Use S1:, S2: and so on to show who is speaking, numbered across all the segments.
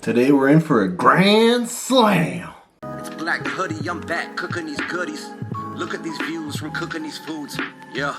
S1: Today we're in for a grand slam.
S2: It's Black Hoodie, I'm back cooking these goodies. Look at these views from cooking these foods. Yeah.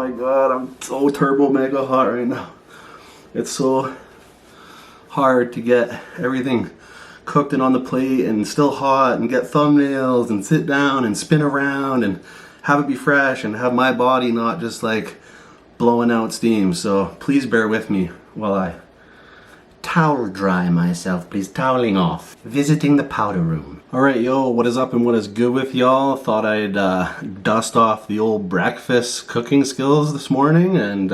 S3: my god, I'm so turbo mega hot right now. It's so hard to get everything cooked and on the plate and still hot and get thumbnails and sit down and spin around and have it be fresh and have my body not just like blowing out steam. So please bear with me while I towel dry myself, please. Toweling off. Visiting the powder room. Alright, yo, what is up and what is good with y'all? Thought I'd dust off the old breakfast cooking skills this morning and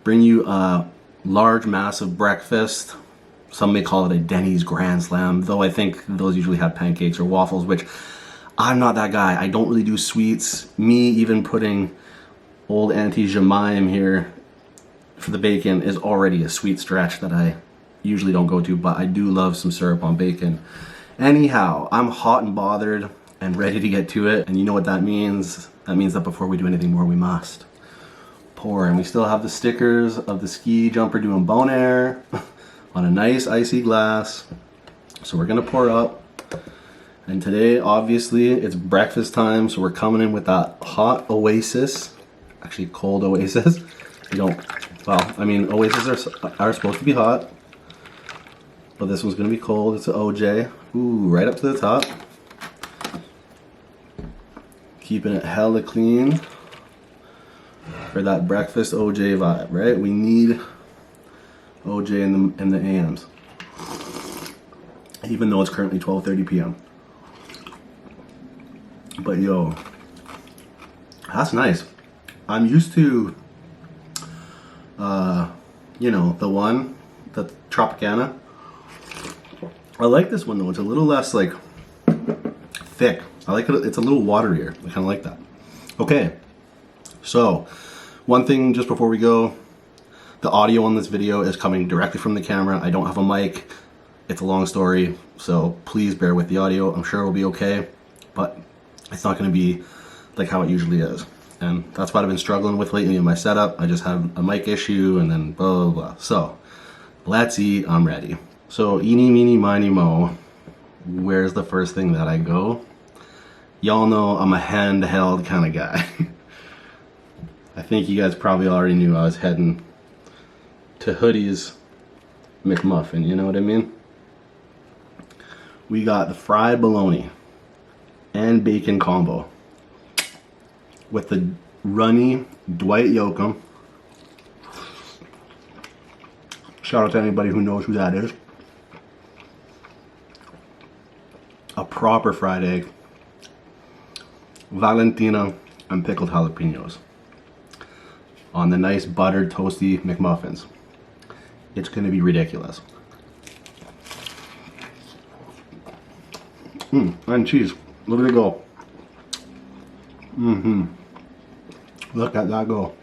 S3: bring you a large, massive breakfast. Some may call it a Denny's Grand Slam, though I think those usually have pancakes or waffles, which I'm not that guy. I don't really do sweets. Me even putting old Auntie Jemime here for the bacon is already a sweet stretch that I usually don't go to, but I do love some syrup on bacon. Anyhow, I'm hot and bothered and ready to get to it, and you know what that means. That means that before we do anything more, we must pour. And we still have the stickers of the ski jumper doing bone air on a nice icy glass. So we're gonna pour up. And today, obviously, it's breakfast time, so we're coming in with that hot Oasis. Actually, cold Oasis. You don't, well, I mean, Oasis are supposed to be hot, but this one's gonna be cold. It's an OJ. Ooh, right up to the top. Keeping it hella clean for that breakfast OJ vibe, right? We need OJ in the AMs, even though it's currently 12:30 p.m. But yo, that's nice. I'm used to, you know, the Tropicana. I like this one though. It's a little less like thick. I like it. It's a little waterier. I kind of like that. Okay, so one thing just before we go, the audio on this video is coming directly from the camera. I don't have a mic. It's a long story, so please bear with the audio. I'm sure it'll be okay, but it's not going to be like how it usually is. And that's what I've been struggling with lately in my setup. I just had a mic issue and then blah, blah, blah. So let's eat. I'm ready. So eeny, meeny, miny, mo. Where's the first thing that I go? Y'all know I'm a handheld kind of guy. I think you guys probably already knew I was heading to Hoody's McMuffin, you know what I mean? We got the fried bologna and bacon combo with the runny Dwight Yoakam. Shout out to anybody who knows who that is. A proper fried egg, Valentina, and pickled jalapenos on the nice buttered toasty McMuffins. It's gonna be ridiculous. And cheese. Look at it go. Look at that go.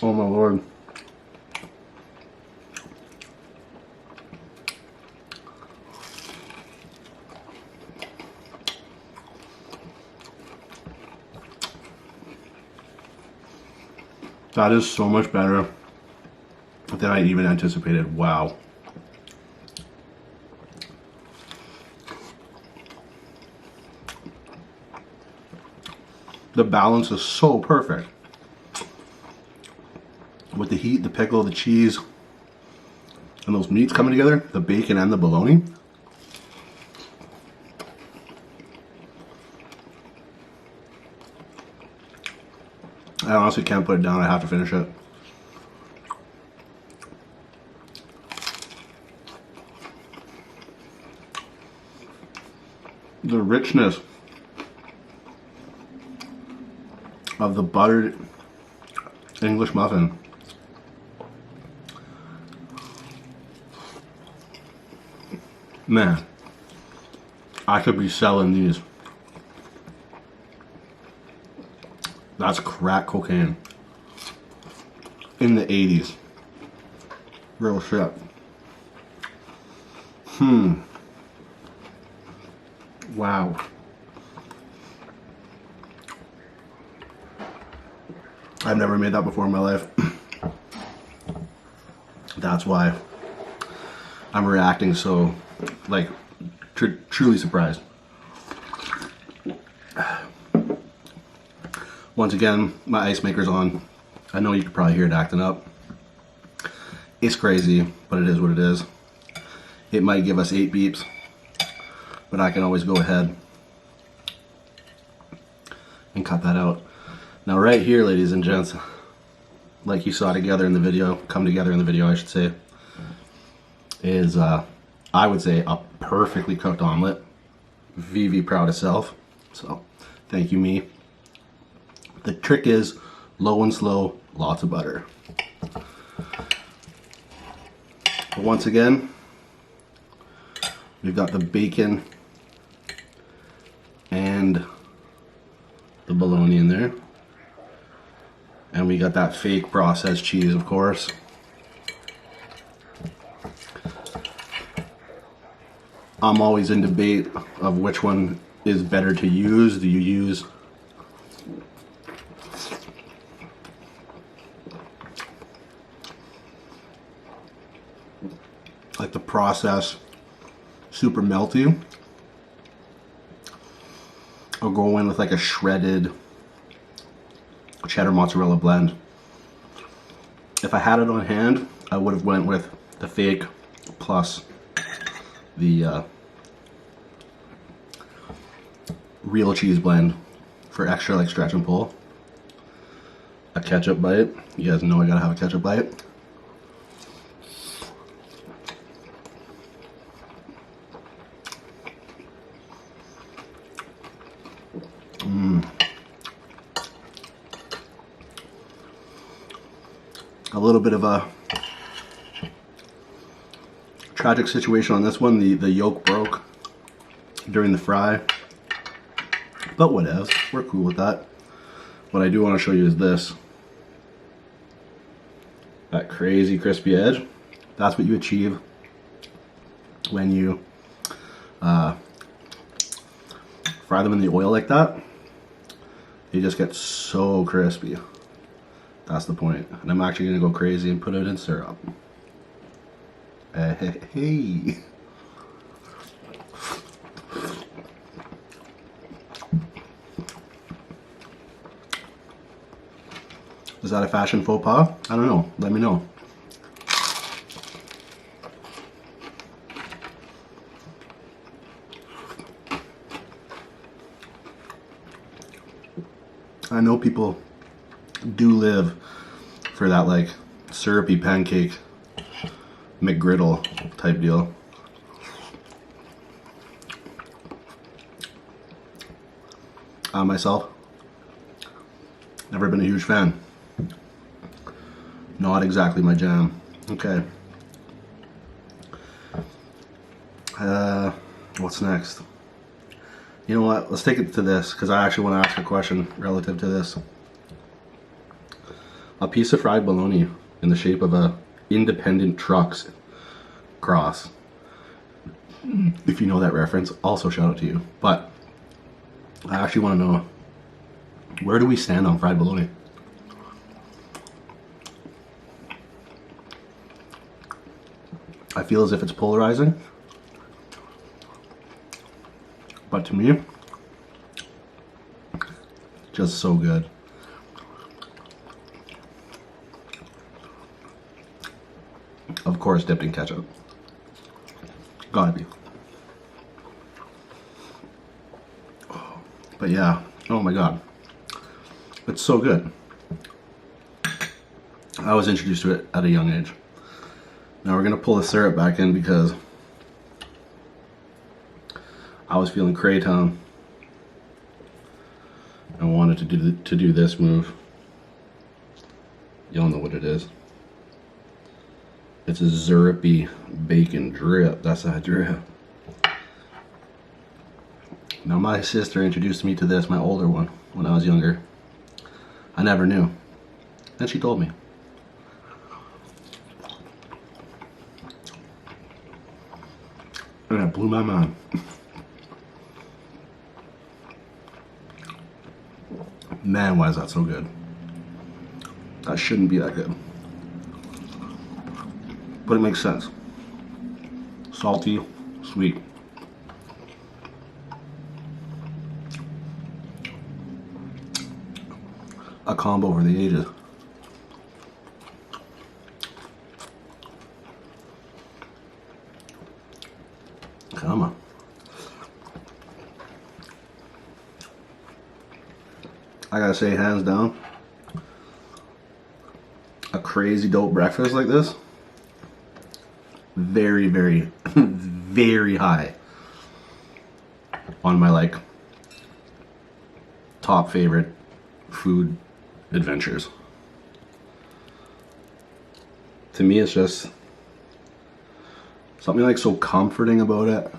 S3: Oh my Lord. That is so much better than I even anticipated. Wow. The balance is so perfect. With the heat, the pickle, the cheese, and those meats coming together, the bacon and the bologna. I honestly can't put it down. I have to finish it. The richness of the buttered English muffin. Man, I could be selling these. That's crack cocaine in the 80s. Real shit. Wow. I've never made that before in my life. That's why I'm reacting so, like, truly surprised. Once again, my ice maker's on. I know you could probably hear it acting up. It's crazy, but it is what it is. It might give us 8 beeps, but I can always go ahead and cut that out. Now right here, ladies and gents, like you saw together in the video, come together in the video I should say, is I would say a perfectly cooked omelet. VV proud of self, so thank you me. The trick is low and slow, lots of butter. But once again, we've got the bacon and the bologna in there. And we got that fake processed cheese, of course. I'm always in debate of which one is better to use. Do you use like the processed super melty, or go in with like a shredded cheddar mozzarella blend? If I had it on hand, I would have went with the fake plus the real cheese blend for extra like stretch and pull. A ketchup bite. You guys know I gotta have a ketchup bite. A little bit of a tragic situation on this one. The yolk broke during the fry, but whatevs, we're cool with that. What I do want to show you is this. That crazy crispy edge. That's what you achieve when you fry them in the oil like that. They just get so crispy. That's the point. And I'm actually going to go crazy and put it in syrup. Hey. Is that a fashion faux pas? I don't know. Let me know. I know people do live for that like syrupy pancake McGriddle type deal. I myself, never been a huge fan. Not exactly my jam. Okay. What's next? You know what? Let's take it to this, because I actually want to ask a question relative to this. A piece of fried bologna in the shape of a independent trucks cross. If you know that reference, also shout out to you. But I actually want to know, where do we stand on fried bologna? I feel as if it's polarizing, but to me, just so good. Of course, dipped in ketchup. Gotta be. But yeah, oh my god, it's so good. I was introduced to it at a young age. Now we're gonna pull the syrup back in because I was feeling Craytown and wanted to do this move. Y'all know what it is. It's a syrupy bacon drip. That's that drip. Now my sister introduced me to this, my older one, when I was younger. I never knew. And she told me. And that blew my mind. Man, why is that so good? That shouldn't be that good. But it makes sense. salty, sweet. A combo over the ages. Come on. I gotta say, hands down, a crazy dope breakfast like this, very, very, very high on my like top favorite food adventures. To me, it's just something like so comforting about it.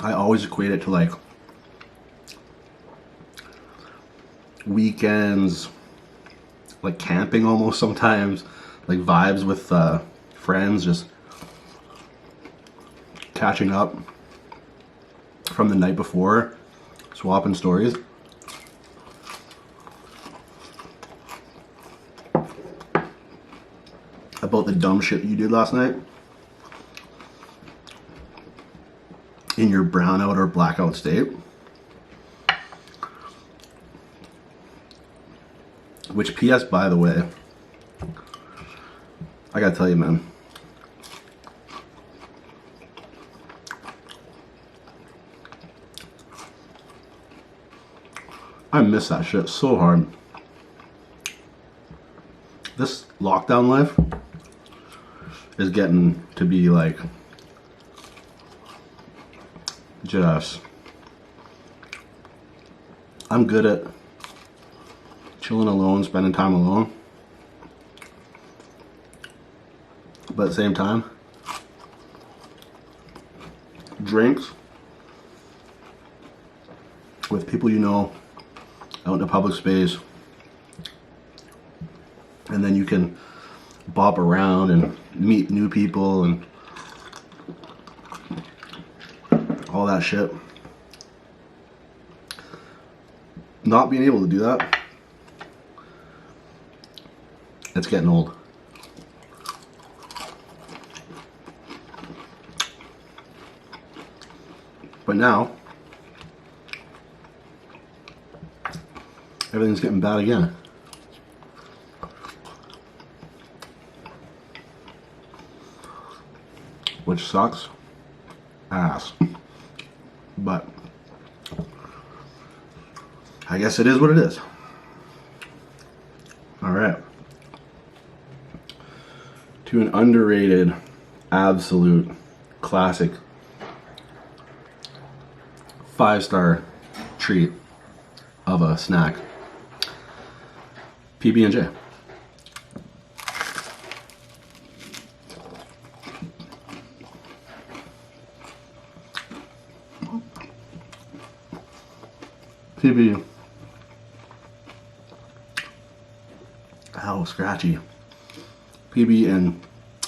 S3: I always equate it to like weekends, like camping almost sometimes, like vibes with friends, just catching up from the night before, swapping stories. About the dumb shit you did last night in your brownout or blackout state. Which, PS, by the way, I gotta tell you, man, I miss that shit so hard. This lockdown life is getting to be like just, I'm good at chilling alone, spending time alone, but at the same time, drinks with people you know out in a public space, and then you can bop around and meet new people and all that shit. Not being able to do that, it's getting old. But now, everything's getting bad again. Which sucks ass. But I guess it is what it is. Alright. To an underrated, absolute classic 5-star treat of a snack. PB&J. PB. Ow, scratchy. PB and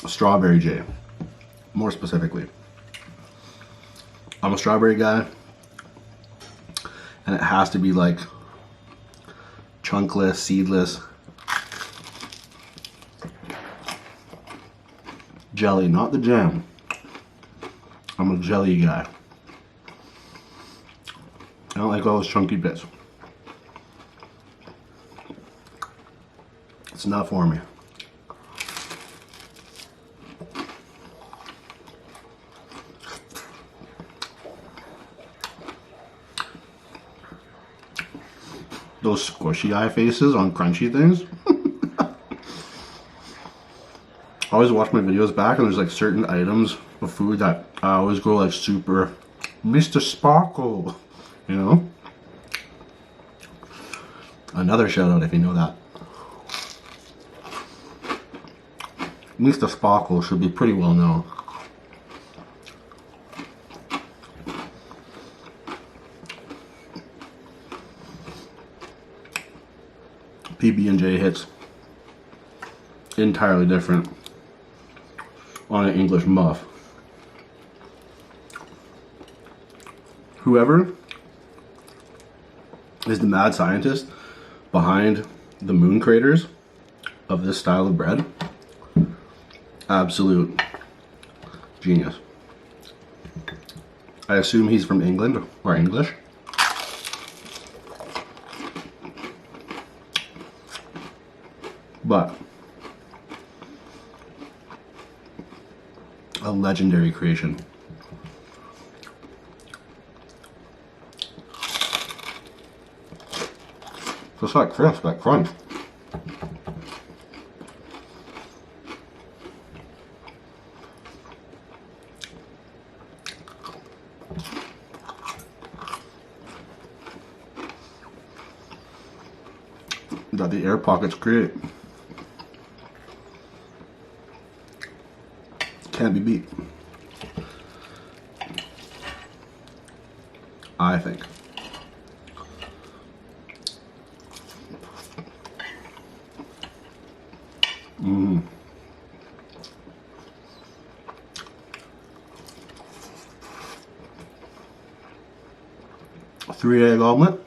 S3: Strawberry J, more specifically. I'm a strawberry guy, and it has to be like chunkless, seedless jelly, not the jam. I'm a jelly guy. I don't like all those chunky bits. It's not for me. Those squishy eye faces on crunchy things. I always watch my videos back, and there's like certain items of food that I always go like super Mr. Sparkle, you know? Another shout out if you know that. Mr. Sparkle should be pretty well known. PB&J hits entirely different on an English muff. Whoever is the mad scientist behind the moon craters of this style of bread. Absolute genius. I assume he's from England or English. But a legendary creation. Just like crisp, like crunch. That the air pockets create. Can't be beat, I think. Mmm. 3-egg omelet.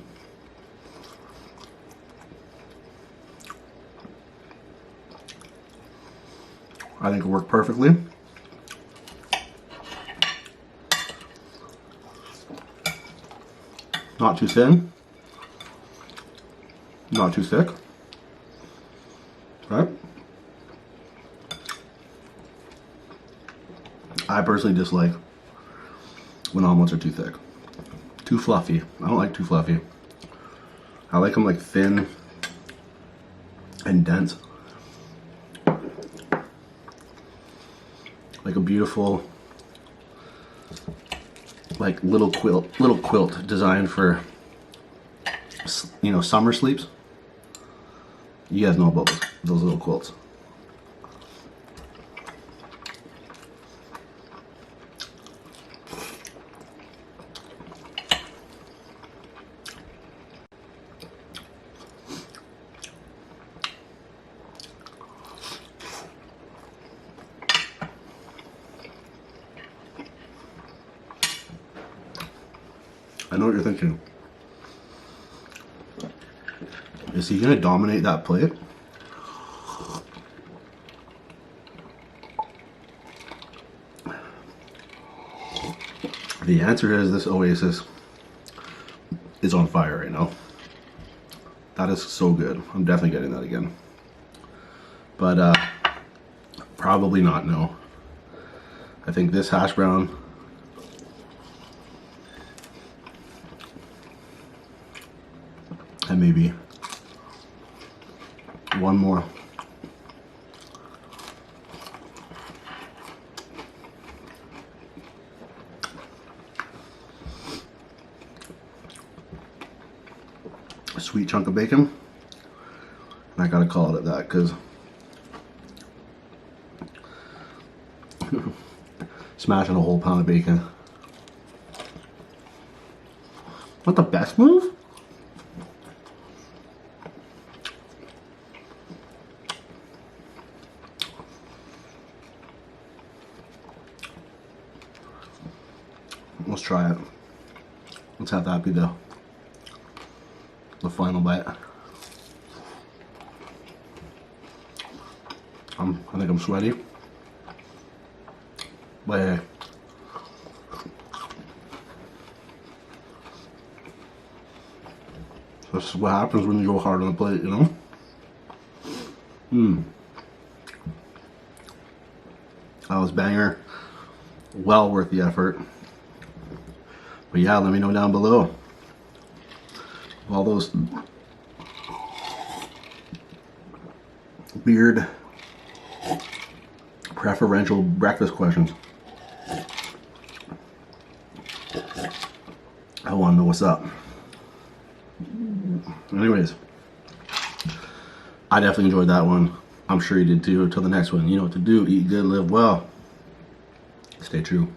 S3: I think it worked perfectly. Not too thin, not too thick, right? I personally dislike when omelets are too thick, too fluffy. I don't like too fluffy. I like them like thin and dense, like a beautiful, like little quilt designed for, you know, summer sleeps. You guys know about those little quilts. I know what you're thinking. Is he gonna dominate that plate? The answer is this Oasis is on fire right now. That is so good. I'm definitely getting that again. But probably not, no. I think this hash brown and maybe one more. A sweet chunk of bacon. And I gotta call it at that because smashing a whole pound of bacon. Not the best move? Let's try it. Let's have that be the final bite. I think I'm sweaty. But hey. This is what happens when you go hard on the plate, you know? That was banger. Well worth the effort. But yeah, let me know down below. All those weird preferential breakfast questions. I want to know what's up. Anyways, I definitely enjoyed that one. I'm sure you did too. Until the next one, you know what to do. Eat good, live well. Stay true.